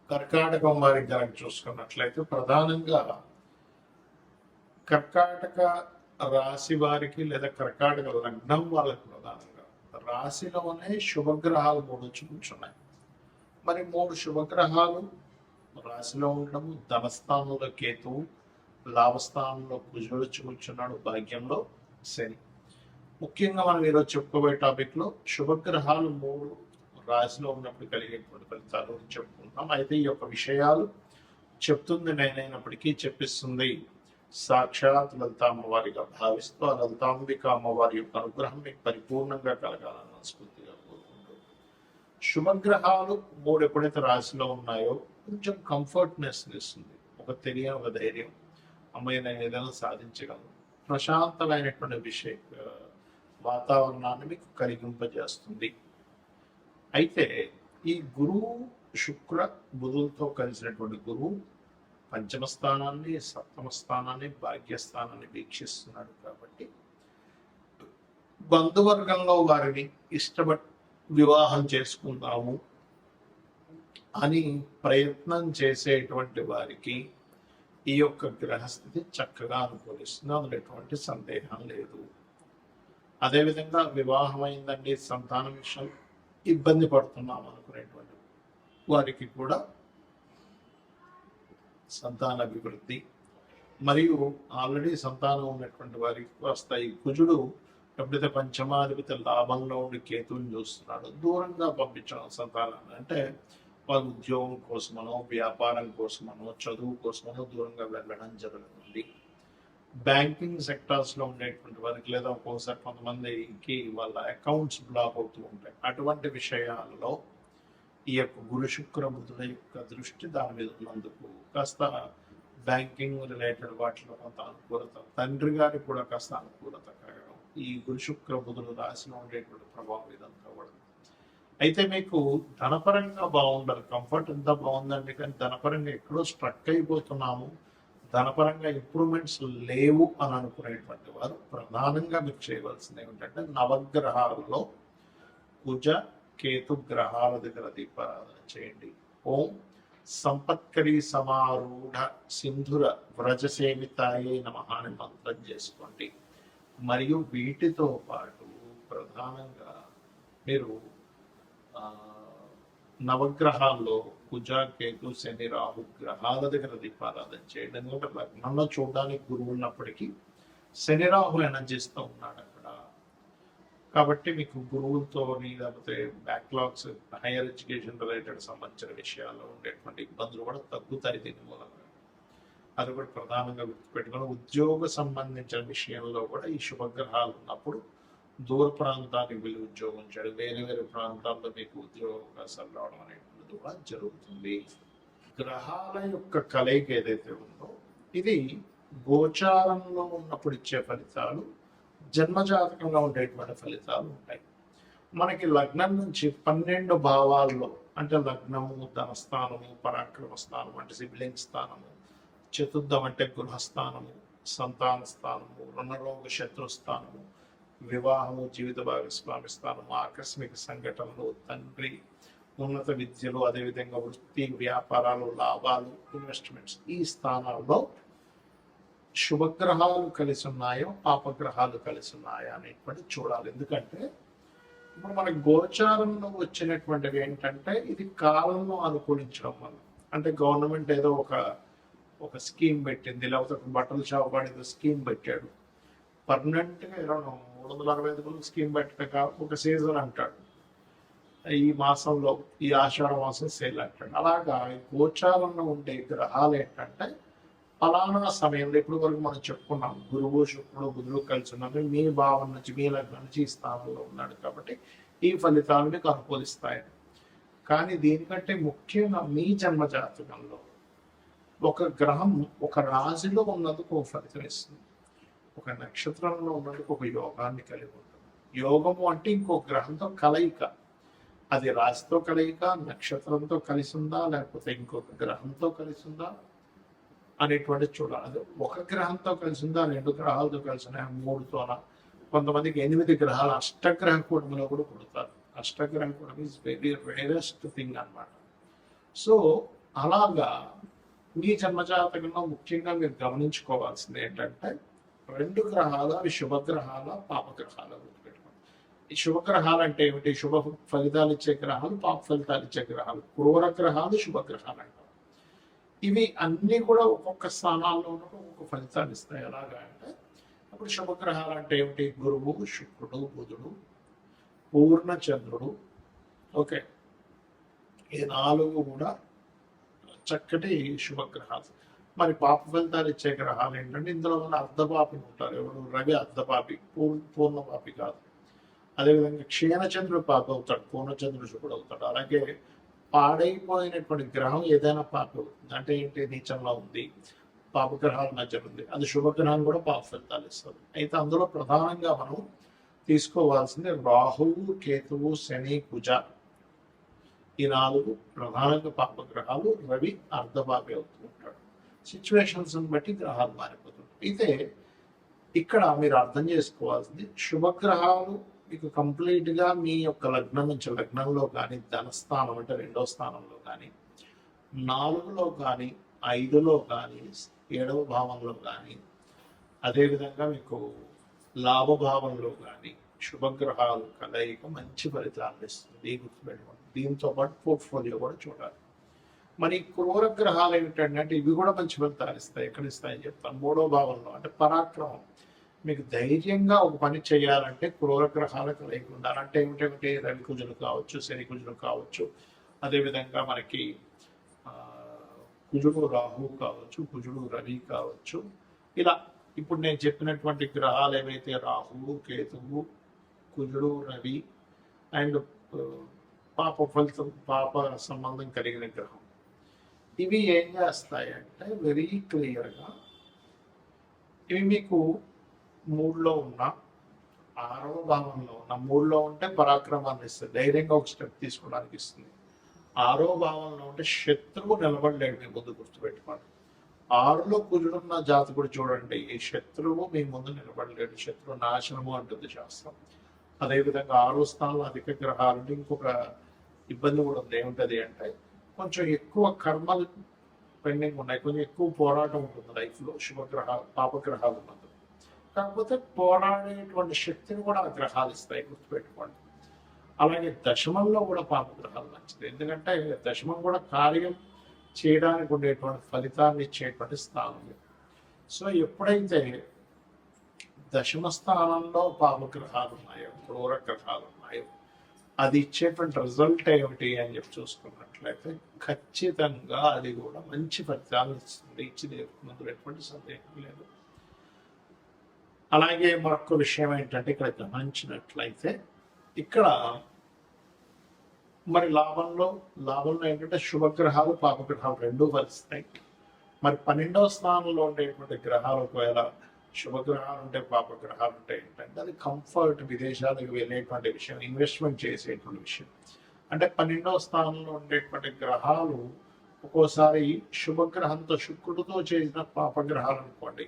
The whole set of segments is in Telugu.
కర్కాటకం వారికి కనుక చూసుకున్నట్లయితే ప్రధానంగా కర్కాటక రాశి వారికి లేదా కర్కాటక లగ్నం వాళ్ళకి ప్రధానంగా రాశిలోనే శుభగ్రహాలు మూడు కూర్చున్నాయి. మరి మూడు శుభగ్రహాలు రాశిలో ఉండడం, ధనస్థానంలో కేతువు, లాభస్థానంలో కుజుడు కూర్చున్నాడు, భాగ్యంలో శని. ముఖ్యంగా మనం ఈరోజు చెప్పుకోబోయే టాపిక్లో శుభగ్రహాలు మూడు రాశిలో ఉన్నప్పుడు కలిగేటువంటి ఫలితాలు చెప్పుకుంటాం. అయితే ఈ యొక్క విషయాలు చెప్తుంది నేనైనప్పటికీ చెప్పిస్తుంది సాక్షాత్ లలిత అమ్మవారిగా భావిస్తూ ఆ లలితాంబిక అమ్మవారి యొక్క అనుగ్రహం మీకు పరిపూర్ణంగా కలగాలని మనస్ఫూర్తిగా కోరుకుంటూ, శుభగ్రహాలు మూడు ఎప్పుడైతే రాశిలో ఉన్నాయో కొంచెం కంఫర్ట్నెస్ ఇస్తుంది, ఒక తెలియని ఒక ధైర్యం, అమ్మాయి నేను ఏదైనా సాధించగలను, ప్రశాంతమైనటువంటి వాతావరణాన్ని మీకు కలిగింపజేస్తుంది. అయితే ఈ గురువు శుక్ర బుధులతో కలిసినటువంటి గురువు పంచమ స్థానాన్ని, సప్తమ స్థానాన్ని, భాగ్యస్థానాన్ని వీక్షిస్తున్నాడు. కాబట్టి బంధువర్గంలో వారిని ఇష్టపడి వివాహం చేసుకుందాము అని ప్రయత్నం చేసేటువంటి వారికి ఈ యొక్క గ్రహస్థితి చక్కగా అనుకూలిస్తుంది, అందులో ఎటువంటి సందేహం లేదు. అదేవిధంగా వివాహం అయిందండి, సంతానం విషయం ఇబ్బంది పడుతున్నాం అనుకునేటువంటి వారికి కూడా సంతాన అభివృద్ధి, మరియు ఆల్రెడీ సంతానం ఉన్నటువంటి వారికి వస్తాయి. కుజుడు ఎప్పుడైతే పంచమాధిపతి లాభంలో ఉండి కేతువుని చూస్తున్నాడు, దూరంగా పంపించడం సంతానాన్ని, అంటే వాళ్ళ ఉద్యోగం కోసమనో, వ్యాపారం కోసమనో, చదువు కోసమనో దూరంగా వెళ్ళడం జరుగుతుంది. బ్యాంకింగ్ సెక్టార్స్లో ఉండేటువంటి వారికి లేదా ఒక్కోసారి కొంతమందికి వాళ్ళ అకౌంట్స్ బ్లాక్ అవుతూ ఉంటాయి. అటువంటి విషయాలలో ఈ యొక్క గురు శుక్ర బుధుల యొక్క దృష్టి దాని మీద ఉన్నందుకు కాస్త బ్యాంకింగ్ రిలేటెడ్ వాటిలో కొంత అనుకూలత, తండ్రి గారికి కూడా కాస్త అనుకూలత కలగడం, ఈ గురు శుక్ర బుధులు రాశిలో ఉండేటువంటి ప్రభావం ఇదంతా కూడా. అయితే మీకు ధనపరంగా బాగుండాలి, కంఫర్ట్ ఎంత బాగుందండి, కానీ ధనపరంగా ఎక్కడో స్ట్రక్ అయిపోతున్నాము, ధనపరంగా ఇంప్రూవ్మెంట్స్ లేవు అని అనుకునేటువంటి వారు ప్రధానంగా మీరు చేయవలసింది ఏమిటంటే నవగ్రహాలలో కుజ కేతు గ్రహాల దగ్గర దీపారాధన చేయండి. ఓం సంపత్కరి సమారూఢ సింధుర వ్రజసేవితాయే నమః అని మంత్రం చేసుకోండి. మరియు వీటితో పాటు ప్రధానంగా మీరు నవగ్రహాల్లో కుజ కేతు శని రాహు గ్రహాల దగ్గర దీపారాధన చేయడం. ఎందుకంటే లగ్నంలో చూడడానికి గురువు ఉన్నప్పటికీ శని రాహు ఎనర్జీస్తూ ఉన్నాడు అక్కడ. కాబట్టి మీకు గురువులతో లేకపోతే బ్యాక్లాగ్స్, హైయర్ ఎడ్యుకేషన్ రిలేటెడ్ సంబంధించిన విషయాల్లో ఉండేటువంటి ఇబ్బందులు కూడా తగ్గుతాయి దీని మూలంగా. అది కూడా ప్రధానంగా గుర్తుపెట్టుకుని ఉద్యోగ సంబంధించిన విషయంలో కూడా ఈ శుభగ్రహాలు ఉన్నప్పుడు దూర ప్రాంతానికి వెళ్ళి ఉద్యోగం చేయడం, వేరే వేరే ప్రాంతాల్లో మీకు ఉద్యోగ అవకాశాలు రావడం అనేటువంటిది కూడా జరుగుతుంది. గ్రహాల యొక్క కలయిక ఏదైతే ఉందో ఇది గోచారంలో ఉన్నప్పుడు ఇచ్చే ఫలితాలు, జన్మజాతకంగా ఉండేటువంటి ఫలితాలు ఉంటాయి. మనకి లగ్నం నుంచి 12 భావాల్లో, అంటే లగ్నము, ధనస్థానము, పరాక్రమ స్థానం అంటే సిబ్లింగ్ స్థానము, చతుర్థం అంటే గృహస్థానము, సంతాన స్థానము, రుణరోగ శత్రుస్థానము, వివాహము, జీవిత భాగస్వామి స్థానము, ఆకస్మిక సంఘటనలు, తండ్రి, ఉన్నత విద్యలు, అదేవిధంగా వృత్తి, వ్యాపారాలు, లాభాలు, ఇన్వెస్ట్మెంట్స్, ఈ స్థానాల్లో శుభగ్రహాలు కలిసి ఉన్నాయో పాపగ్రహాలు కలిసి ఉన్నాయా అనేటువంటి చూడాలి. ఎందుకంటే ఇప్పుడు మనకు గోచారంలో వచ్చినటువంటివి ఏంటంటే ఇది కాలంలో అనుకూలించడం వల్ల, అంటే గవర్నమెంట్ ఏదో ఒక స్కీమ్ పెట్టింది, లేకపోతే ఒక బట్టల షాప్ వాడు స్కీమ్ పెట్టాడు, పర్మనెంట్గా 365 రోజులు స్కీమ్ పెట్టక ఒక సీజన్ అంటాడు, ఈ మాసంలో ఈ ఆషాఢ మాసం సేల్ అంటాడు. అలాగా గోచారంలో ఉండే గ్రహాలు ఏంటంటే ఫలానా సమయంలో, ఇప్పుడు వరకు మనం చెప్పుకున్నాం గురువు శుక్రుడు బుధుడు కలిసి ఉన్నది, మీ భావం నుంచి మీ లగ్నం నుంచి ఈ స్థానంలో ఉన్నాడు కాబట్టి ఈ ఫలితాలు మీకు అనుకూలిస్తాయి. కానీ దీనికంటే ముఖ్యంగా మీ జన్మజాతకంలో ఒక గ్రహం ఒక రాశిలో ఉన్నందుకు ఒక ఫలితం ఇస్తుంది, ఒక నక్షత్రంలో ఉన్నందుకు ఒక యోగాన్ని కలిగి ఉంటుంది. యోగము అంటే ఇంకో గ్రహంతో కలయిక, అది రాశితో కలయిక, నక్షత్రంతో కలిసి ఉందా లేకపోతే ఇంకొక గ్రహంతో కలిసి ఉందా అనేటువంటి చూడాలి. అది ఒక గ్రహంతో కలిసి ఉందా, 2 గ్రహాలతో కలిసి ఉన్నాయా, 3తోనా, కొంతమందికి 8 గ్రహాలు అష్టగ్రహ కూటమిలో కూడా పుడతారు. అష్టగ్రహ కూటమి ఈజ్ వెరీ రేరెస్ట్ థింగ్ అనమాట. సో అలాగా మీ జన్మజాతకంలో ముఖ్యంగా మీరు గమనించుకోవాల్సింది ఏంటంటే 2 గ్రహాలు అవి శుభగ్రహాల పాపగ్రహాల గుర్తుపెట్టుకోండి. ఈ శుభగ్రహాలు అంటే ఏమిటి? శుభ ఫలితాలు ఇచ్చే గ్రహాలు, పాప ఫలితాలు ఇచ్చే గ్రహాలు. క్రూర గ్రహాలు శుభగ్రహాలు అంటారు. ఇవి అన్ని కూడా ఒక్కొక్క స్థానాల్లో ఉన్నప్పుడు ఒక్కొక్క ఫలితాలు ఇస్తాయి. ఎలాగా అంటే అప్పుడు శుభగ్రహాలు అంటే ఏమిటి? గురువు, శుక్రుడు, బుధుడు, పూర్ణ చంద్రుడు. ఓకే, ఈ 4 కూడా చక్కటి శుభగ్రహాలు. మరి పాప ఫలితాలు ఇచ్చే గ్రహాలు ఏంటంటే ఇందులో ఉన్న అర్ధపాపి ఉంటారు. ఎవరు? రవి అర్ధపాపి, పూర్ణపాపి కాదు. అదేవిధంగా క్షీణచంద్రుడు పాపి అవుతాడు, పూర్ణచంద్రుడు శుభుడు అవుతాడు. అలాగే పాడైపోయినటువంటి గ్రహం ఏదైనా పాపి అవుతుంది. అంటే ఏంటి? నీచంలో ఉంది, పాపగ్రహాల మధ్య ఉంది, అది శుభగ్రహం కూడా పాప ఫలితాలు ఇస్తుంది. అయితే అందులో ప్రధానంగా మనం తీసుకోవాల్సింది రాహువు, కేతువు, శని, కుజ. ఈ 4 ప్రధానంగా పాపగ్రహాలు. రవి అర్ధపాపి అవుతూ ఉంటాడు. సిచ్యువేషన్స్ బట్టి గ్రహాలు మారిపోతుంటాయి. అయితే ఇక్కడ మీరు అర్థం చేసుకోవాల్సింది, శుభగ్రహాలు మీకు కంప్లీట్గా మీ యొక్క లగ్నం నుంచి, లగ్నంలో కానీ, ధనస్థానం అంటే 2వ స్థానంలో కానీ, 4లో కానీ, 5లో కానీ, 7వ భావంలో కానీ, అదేవిధంగా మీకు లాభభావంలో కానీ శుభగ్రహాలు కలయిక మంచి ఫలితాలను ఇస్తుంది. గుర్తుపెట్టుకోండి. దీంతో పాటు పోర్ట్ఫోలియో కూడా చూడాలి. మరి క్రూర గ్రహాలు ఏమిటంటే ఇవి కూడా మంచి ఫలితాలు ఇస్తాయి. ఎక్కడ ఇస్తాయని చెప్తాను. 3వ భావంలో అంటే పరాక్రమం. మీకు ధైర్యంగా ఒక పని చేయాలంటే క్రూర గ్రహాలు కలయిక ఉండాలి. అంటే ఏమిటేమిటి? రవి కుజులు కావచ్చు, శని కుజులు కావచ్చు, అదేవిధంగా మనకి కుజుడు రాహు కావచ్చు, కుజుడు రవి కావచ్చు. ఇలా ఇప్పుడు నేను చెప్పినటువంటి గ్రహాలు ఏవైతే రాహువు, కేతువు, కుజుడు, రవి అండ్ పాప ఫలితం, పాప సంబంధం కలిగిన గ్రహం, ఇవి ఏం చేస్తాయంటే వెరీ క్లియర్గా ఇవి మీకు 3లో ఉన్న, 6వ భావంలో ఉన్న, 3లో ఉంటే పరాక్రమాన్ని ఇస్తుంది, ధైర్యంగా ఒక స్టెప్ తీసుకోవడానికి ఇస్తుంది. 6వ భావంలో ఉంటే శత్రువు నిలబడలేడు మీ ముందు. గుర్తుపెట్టుకోండి. 6లో కుజుడున్న జాతకుడు చూడండి, ఈ శత్రువు మీ ముందు నిలబడలేడు. శత్రువు నాశనము అంటుంది శాస్త్రం. అదేవిధంగా 6వ స్థానంలో అధిక గ్రహాలు ఉంటే ఇంకొక ఇబ్బంది కూడా ఉంది. ఏముంటుంది అంటే కొంచెం ఎక్కువ కర్మలు పెండింగ్ ఉన్నాయి, కొంచెం ఎక్కువ పోరాటం ఉంటుంది లైఫ్లో శుభగ్రహాలు, పాపగ్రహాలు ఉన్నందుకు. కాకపోతే పోరాడేటువంటి శక్తిని కూడా ఆ గ్రహాలు ఇస్తాయి. గుర్తుపెట్టుకోండి. అలాగే దశమంలో కూడా పాపగ్రహాలు మంచిది. ఎందుకంటే దశమం కూడా కార్యం చేయడానికి ఉండేటువంటి ఫలితాన్ని ఇచ్చేటువంటి స్థానం. సో ఎప్పుడైతే దశమ స్థానంలో పాపగ్రహాలు ఉన్నాయో, క్రూర గ్రహాలు ఉన్నాయో, అది ఇచ్చేటువంటి రిజల్ట్ ఏమిటి అని చెప్పి చూసుకున్నట్లయితే ఖచ్చితంగా అది కూడా మంచి ఫలితాలు ఇస్తుంది. ఇచ్చింది ఎటువంటి సందేహం లేదు. అలాగే మరొక విషయం ఏంటంటే ఇక్కడ గమనించినట్లయితే ఇక్కడ మరి లాభంలో ఏంటంటే శుభగ్రహాలు, పాపగ్రహాలు 2 ఫలిస్తాయి. మరి 12వ స్థానంలో ఉండేటువంటి గ్రహాలు ఒకవేళ శుభగ్రహాలు ఉంటే, పాపగ్రహాలు ఉంటే ఏంటంటే అది కంఫర్ట్, విదేశాలకు వెళ్ళేటువంటి విషయం, ఇన్వెస్ట్మెంట్ చేసేటువంటి విషయం. అంటే 12వ స్థానంలో ఉండేటువంటి గ్రహాలు ఒక్కోసారి శుభగ్రహంతో, శుక్రుడితో చేసిన పాపగ్రహాలు అనుకోండి,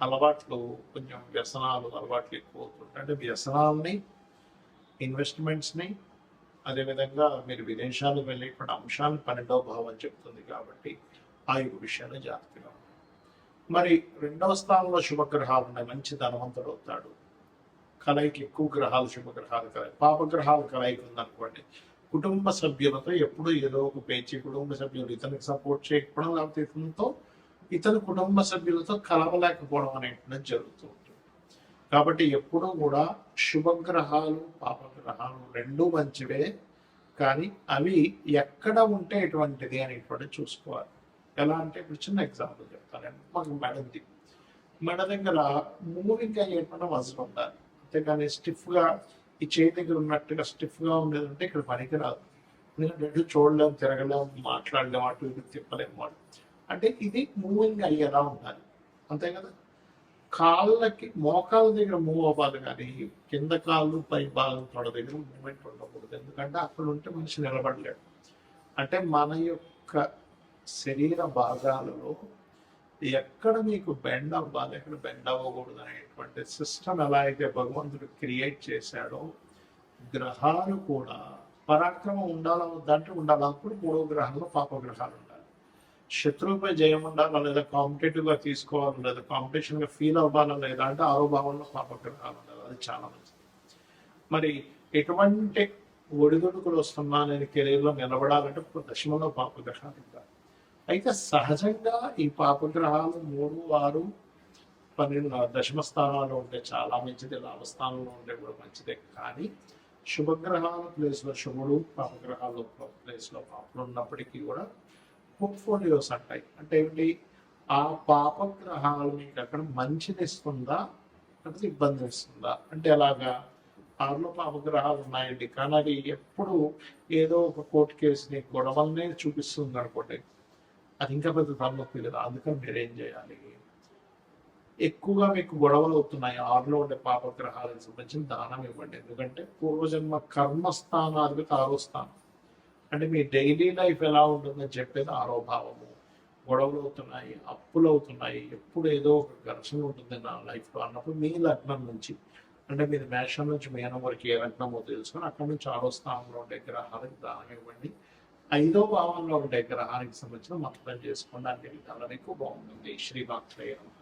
అలవాట్లు కొంచెం వ్యసనాలు అలవాట్లు ఎక్కువ అవుతుంటాయి. అంటే వ్యసనాలని, ఇన్వెస్ట్మెంట్స్ని, అదేవిధంగా మీరు విదేశాలకు వెళ్ళేటువంటి అంశాలను 12వ భావం చెప్తుంది. కాబట్టి ఆ యొక్క విషయాలు జాగ్రత్తగా ఉంటాయి. మరి 2వ స్థానంలో శుభగ్రహాలు ఉన్నాయి, మంచి ధనవంతుడు అవుతాడు. కలయిక ఎక్కువ గ్రహాలు, శుభగ్రహాలు కలయిక, పాపగ్రహాలు కలయిక ఉందనుకోండి, కుటుంబ సభ్యులతో ఎప్పుడు ఏదో ఒక పేచి, కుటుంబ సభ్యులు ఇతనికి సపోర్ట్ చేయకపోవడం, లేకపోతే ఇతను కుటుంబ సభ్యులతో కలవలేకపోవడం అనేటువంటిది జరుగుతూ ఉంటుంది. కాబట్టి ఎప్పుడూ కూడా శుభగ్రహాలు, పాపగ్రహాలు 2 మంచివే, కానీ అవి ఎక్కడ ఉంటే ఎటువంటిది అనేటువంటిది చూసుకోవాలి. ఎలా అంటే ఇప్పుడు చిన్న ఎగ్జాంపుల్ చెప్తాను. మాకు మెడ దగ్గర మూవింగ్ అయ్యేటువంటి మజిల్ ఉండాలి. అంతేగాని స్టిఫ్గా ఈ చేతి దగ్గర ఉన్నట్టుగా స్టిఫ్గా ఉండేది అంటే ఇక్కడ పనికిరాదు. ఎందుకంటే చూడలేము, తిరగలేము, మాట్లాడలేము, అటు ఇటు తిప్పలేము. అంటే ఇది మూవింగ్ అయ్యేలా ఉండాలి, అంతే కదా. కాళ్ళకి, మోకాళ్ళ దగ్గర మూవ్ అవ్వాలి, కానీ కింద కాళ్ళు, పై భాగం తొడ దగ్గర మూమెంట్ ఉండకూడదు. ఎందుకంటే అక్కడ ఉంటే మనిషి నిలబడలేడు. అంటే మన యొక్క శరీర భాగాలలో ఎక్కడ మీకు బెండ్ అవ్వాలి, ఎక్కడ బెండ్ అవ్వకూడదు అనేటువంటి సిస్టమ్ ఎలా అయితే భగవంతుడు క్రియేట్ చేశాడో, గ్రహాలు కూడా పరాక్రమం ఉండాలి, దాంట్లో ఉండాలి. అప్పుడు 3వ గ్రహంలో పాపగ్రహాలు ఉండాలి. శత్రువుపై జయం ఉండాలా, లేదా కాంపిటేటివ్ గా తీసుకోవాలి, లేదా కాంపిటీషన్ గా ఫీల్ అవ్వాలా, లేదా అంటే ఆరో భావంలో పాపగ్రహాలు ఉండాలి. అది చాలా మంచిది. మరి ఎటువంటి ఒడిదుడుకులు వస్తున్నా నేను కెరీర్లో నిలబడాలంటే దశమంలో పాపగ్రహాలు ఉండాలి. అయితే సహజంగా ఈ పాపగ్రహాలు 3, 6, 12 దశమ స్థానాల్లో ఉంటే చాలా మంచిది, లాభస్థానంలో ఉంటే కూడా మంచిదే. కానీ శుభగ్రహాల ప్లేస్లో శుభుడు, పాపగ్రహాలు ప్లేస్లో పాపలు ఉన్నప్పటికీ కూడా పోర్ట్ఫోలియోస్ అంటాయి. అంటే ఏమిటి, ఆ పాపగ్రహాలు మీకు అక్కడ మంచిని ఇస్తుందా అంటే ఇబ్బంది ఇస్తుందా అంటే ఎలాగా. 6లో పాపగ్రహాలు ఉన్నాయండి, కానీ అది ఎప్పుడు ఏదో ఒక కోర్టు కేసుని గొడవలనే చూపిస్తుంది అనుకోండి, అది ఇంకా పెద్ద తలనొప్పి కదా. అందుకని మీరేం చేయాలి, ఎక్కువగా మీకు గొడవలు అవుతున్నాయి 6లో ఉండే పాపగ్రహాలకు సంబంధించిన దానం ఇవ్వండి. ఎందుకంటే పూర్వజన్మ కర్మస్థానాధిపతి 6వ స్థానం, అంటే మీ డైలీ లైఫ్ ఎలా ఉంటుందని చెప్పేది 6వ భావము. గొడవలు అవుతున్నాయి, అప్పులు అవుతున్నాయి, ఎప్పుడు ఏదో ఒక ఘర్షణ ఉంటుంది నా లైఫ్లో అన్నప్పుడు మీ లగ్నం నుంచి, అంటే మీరు మేషం నుంచి మీనం వరకు ఏ లగ్నమో తెలుసుకొని అక్కడ నుంచి 6వ స్థానంలో ఉండే గ్రహాలకు దానం ఇవ్వండి. 5వ భావంలో ఉండే గ్రహానికి సంబంధించిన మంత్రం చేసుకోండి. అన్ని విధాలు మీకు బాగుంటుంది. శ్రీమాత్రేయ నమః.